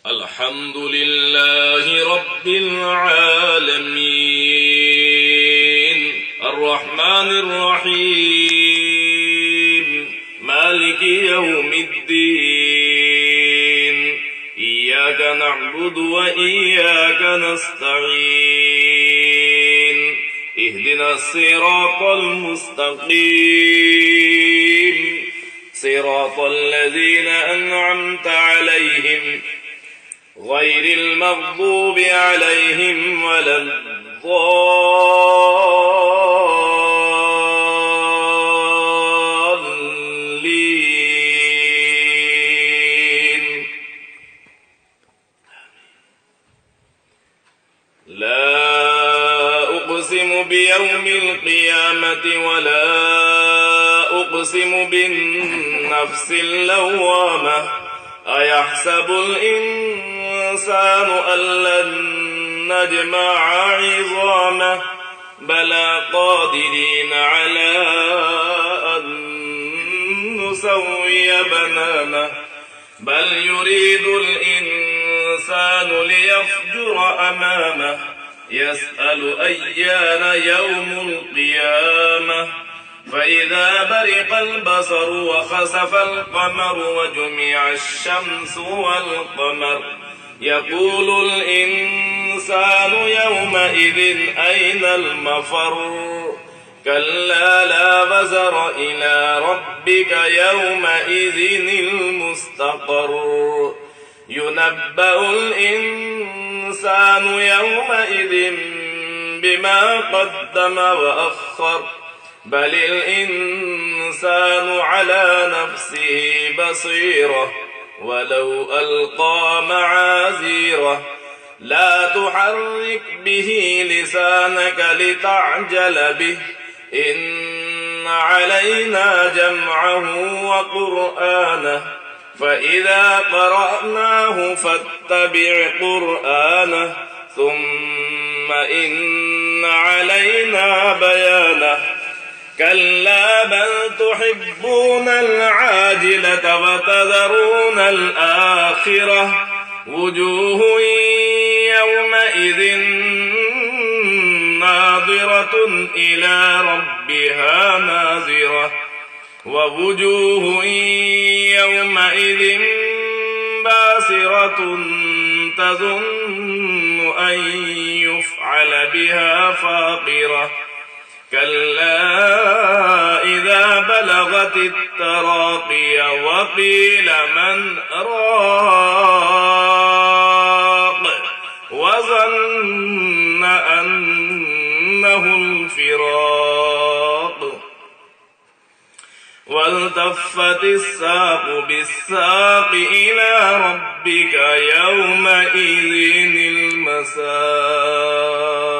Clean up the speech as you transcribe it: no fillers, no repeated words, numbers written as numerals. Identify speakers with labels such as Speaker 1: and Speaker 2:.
Speaker 1: الحمد لله رب العالمين الرحمن الرحيم مالك يوم الدين إياك نعبد وإياك نستعين اهدنا الصراط المستقيم صراط الذين أنعمت عليهم غير المغضوب عليهم ولا الضالين. لا أقسم بيوم القيامة ولا أقسم بالنفس اللوامة أيحسب الإنسان أن لن نجمع عظامه بلى قادرين على أن نسوي بنانه بل يريد الإنسان ليفجر أمامه يسأل أيان يوم القيامة فإذا برق البصر وخسف القمر وجمع الشمس والقمر يقول الإنسان يومئذ أين المفر كلا لا وزر إلى ربك يومئذ المستقر ينبأ الإنسان يومئذ بما قدم وأخر بل الإنسان على نفسه بصيرة ولو ألقى معاذيره لا تحرك به لسانك لتعجل به إن علينا جمعه وقرآنه فإذا قرأناه فاتبع قرآنه ثم إن علينا بيانه كلا بل تحبون العاجلة وتذرون الآخرة وجوه يومئذ ناظرة إلى ربها ناظرة ووجوه يومئذ باسرة تظن أن يفعل بها فاقرة كلا إذا بلغت التراقي وقيل من راق وظن أنه الفراق والتفت الساق بالساق إلى ربك يومئذ المساق